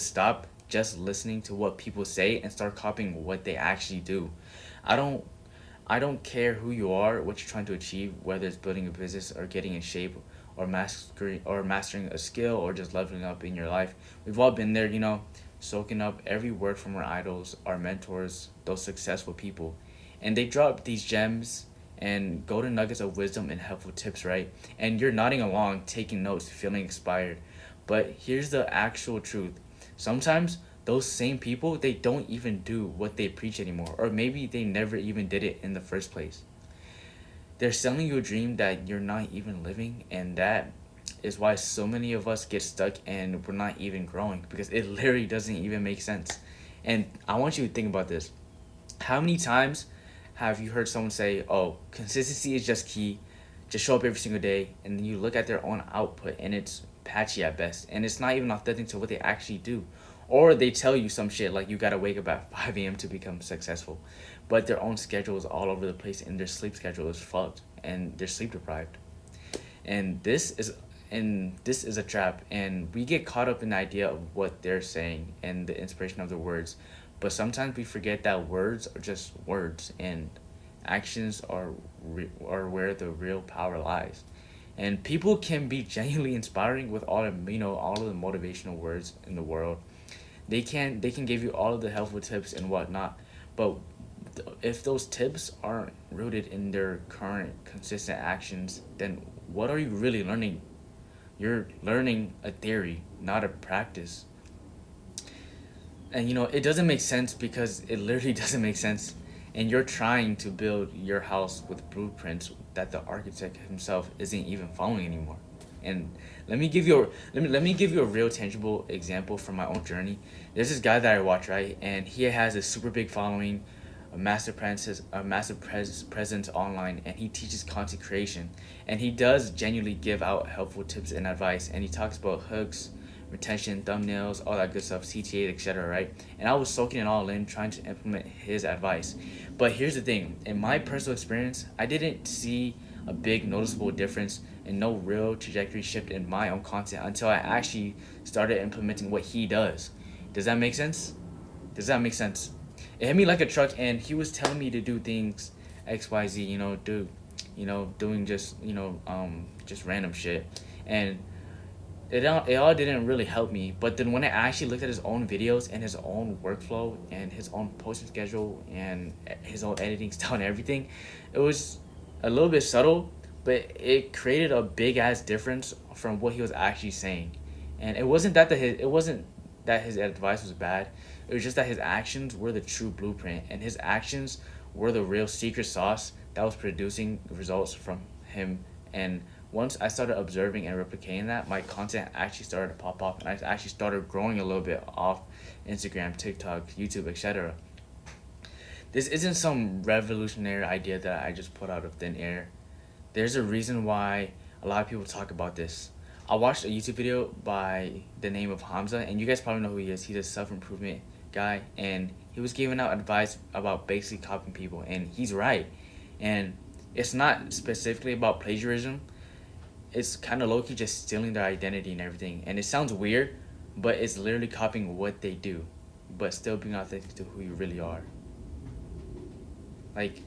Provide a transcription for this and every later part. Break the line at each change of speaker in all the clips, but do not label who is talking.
stop just listening to what people say and start copying what they actually do. I don't I don't care who you are, what you're trying to achieve, whether it's building a business or getting in shape or mastering a skill or just leveling up in your life. We've all been there, soaking up every word from our idols, our mentors, those successful people. And they drop these gems and golden nuggets of wisdom and helpful tips, right? And you're nodding along, taking notes, feeling inspired. But here's the actual truth. Sometimes those same people, they don't even do what they preach anymore, or maybe they never even did it in the first place. They're selling you a dream that you're not even living, and that is why so many of us get stuck and we're not even growing, because it literally doesn't even make sense. And I want you to think about this. How many times have you heard someone say, "Oh, consistency is just key. Just show up every single day," and then you look at their own output and it's patchy at best, and it's not even authentic to what they actually do. Or they tell you some shit like you gotta wake up at 5 a.m. to become successful, but their own schedule is all over the place and their sleep schedule is fucked and they're sleep deprived. And this is a trap, and we get caught up in the idea of what they're saying and the inspiration of their words, but sometimes we forget that words are just words and actions are where the real power lies. And people can be genuinely inspiring with all of the motivational words in the world. They can give you all of the helpful tips and whatnot, but if those tips aren't rooted in their current consistent actions, then what are you really learning? You're learning a theory, not a practice. And it doesn't make sense because it literally doesn't make sense. And you're trying to build your house with blueprints that the architect himself isn't even following anymore. And let me give you a real tangible example from my own journey. There's this guy that I watch, right, and he has a super big following, a massive presence online, and he teaches content creation, and he does genuinely give out helpful tips and advice, and he talks about hooks, retention, thumbnails, all that good stuff, CTA, etc. Right? And I was soaking it all in, trying to implement his advice. But here's the thing: in my personal experience, I didn't see a big noticeable difference and no real trajectory shift in my own content until I actually started implementing what he does. Does that make sense? Does that make sense? It hit me like a truck, and he was telling me to do things X, Y, Z. Doing just random shit, and it all didn't really help me. But then when I actually looked at his own videos and his own workflow and his own posting schedule and his own editing style and everything, it was a little bit subtle, but it created a big ass difference from what he was actually saying. And it wasn't that his advice was bad. It was just that his actions were the true blueprint, and his actions were the real secret sauce that was producing results from him. And once I started observing and replicating that, my content actually started to pop off, and I actually started growing a little bit off Instagram, TikTok, YouTube, etc. This isn't some revolutionary idea that I just put out of thin air. There's a reason why a lot of people talk about this. I watched a YouTube video by the name of Hamza, and you guys probably know who he is. He's a self improvement guy, and he was giving out advice about basically copying people, and he's right. And it's not specifically about plagiarism, it's kind of low key just stealing their identity and everything. And it sounds weird, but it's literally copying what they do, but still being authentic to who you really are. Like,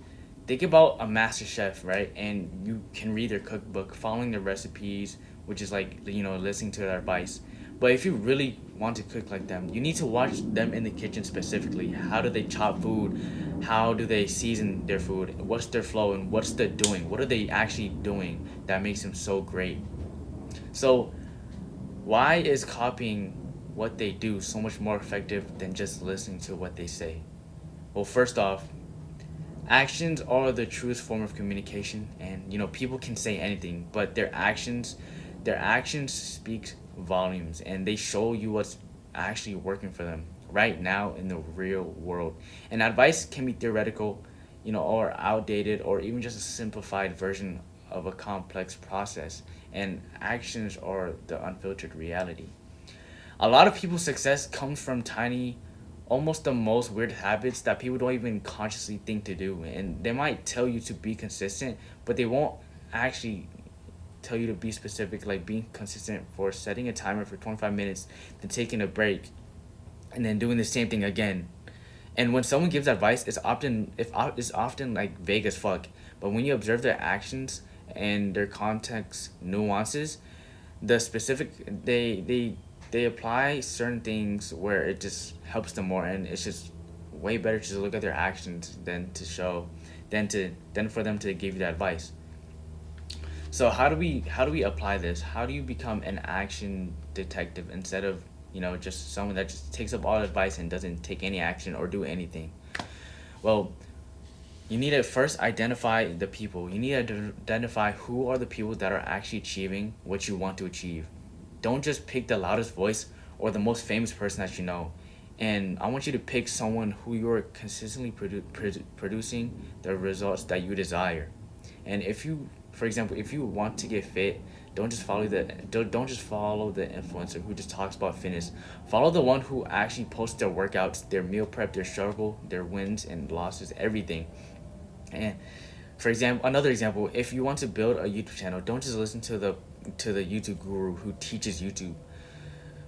think about a master chef, right? And you can read their cookbook, following their recipes, which is like, listening to their advice. But if you really want to cook like them, you need to watch them in the kitchen specifically. How do they chop food? How do they season their food? What's their flow and what's the doing? What are they actually doing that makes them so great? So, why is copying what they do so much more effective than just listening to what they say? Well, first off, actions are the truest form of communication, and people can say anything, but their actions speak volumes, and they show you what's actually working for them right now in the real world. And advice can be theoretical, or outdated, or even just a simplified version of a complex process, and actions are the unfiltered reality. A lot of people's success comes from tiny, almost the most weird habits that people don't even consciously think to do. And they might tell you to be consistent, but they won't actually tell you to be specific, like being consistent for setting a timer for 25 minutes, then taking a break. and then doing the same thing again. And when someone gives advice, it's often like vague as fuck. But when you observe their actions and their context nuances, the specific they apply certain things where it just helps them more, and it's just way better to look at their actions than for them to give you that advice. So how do we apply this? How do you become an action detective instead of just someone that just takes up all advice and doesn't take any action or do anything? Well, you need to first identify the people. You need to identify who are the people that are actually achieving what you want to achieve. Don't just pick the loudest voice or the most famous person that you know. And I want you to pick someone who you're consistently producing the results that you desire. And if you, for example, if you want to get fit, don't just follow the influencer who just talks about fitness. Follow the one who actually posts their workouts, their meal prep, their struggle, their wins and losses, everything. And for example, another example, if you want to build a YouTube channel, don't just listen to the YouTube guru who teaches YouTube.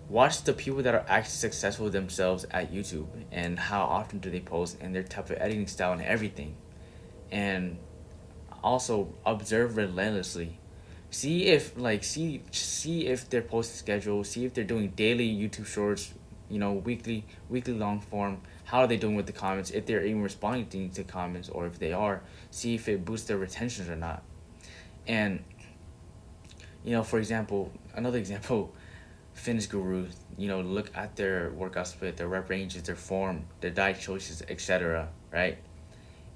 Watch the people that are actually successful themselves at YouTube and how often do they post and their type of editing style and everything. And also observe relentlessly. See if their post schedule, see if they're doing daily YouTube shorts, weekly long form. How are they doing with the comments? If they're even responding to comments, or if they are, see if it boosts their retentions or not. And for example, another example, fitness gurus. Look at their workout split, their rep ranges, their form, their diet choices, etc. Right,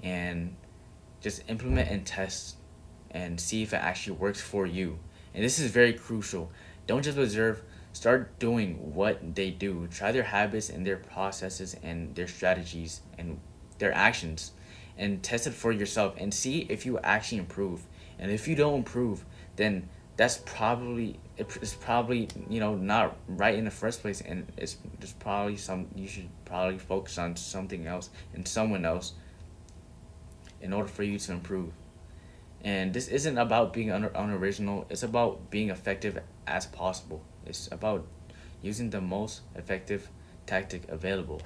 and just implement and test and see if it actually works for you. And this is very crucial. Don't just observe, start doing what they do. Try their habits and their processes and their strategies and their actions, and test it for yourself and see if you actually improve. And if you don't improve, then it's probably not right in the first place, and it's just probably some you should probably focus on something else and someone else in order for you to improve. And this isn't about being unoriginal, it's about being effective as possible. It's about using the most effective tactic available.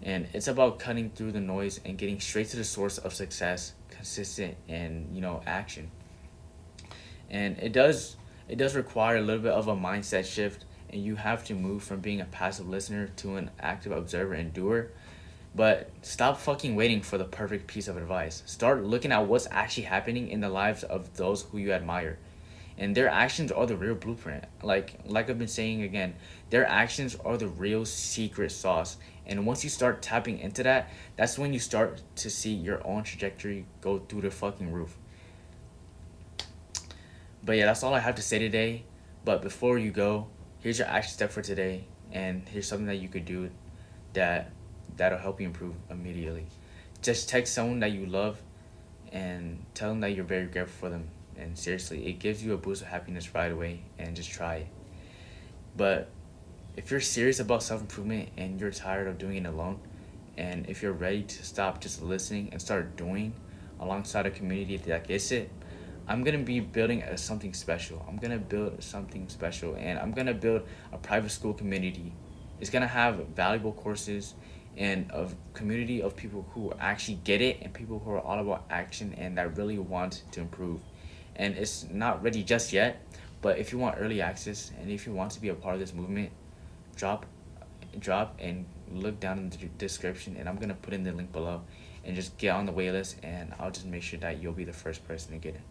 And it's about cutting through the noise and getting straight to the source of success, consistent and action. And it does require a little bit of a mindset shift, and you have to move from being a passive listener to an active observer and doer. But stop fucking waiting for the perfect piece of advice. Start looking at what's actually happening in the lives of those who you admire. And their actions are the real blueprint. Like I've been saying again, their actions are the real secret sauce. And once you start tapping into that, that's when you start to see your own trajectory go through the fucking roof. But yeah, that's all I have to say today. But before you go, here's your action step for today, and here's something that you could do that that'll help you improve immediately. Just text someone that you love and tell them that you're very grateful for them. And seriously, it gives you a boost of happiness right away, and just try it. But if you're serious about self improvement and you're tired of doing it alone, and if you're ready to stop just listening and start doing alongside a community that gets it, I'm gonna be building something special. I'm gonna build something special, and I'm gonna build a private school community. It's gonna have valuable courses and a community of people who actually get it and people who are all about action and that really want to improve. And it's not ready just yet, but if you want early access and if you want to be a part of this movement, drop and look down in the description, and I'm gonna put in the link below, and just get on the wait list, and I'll just make sure that you'll be the first person to get it.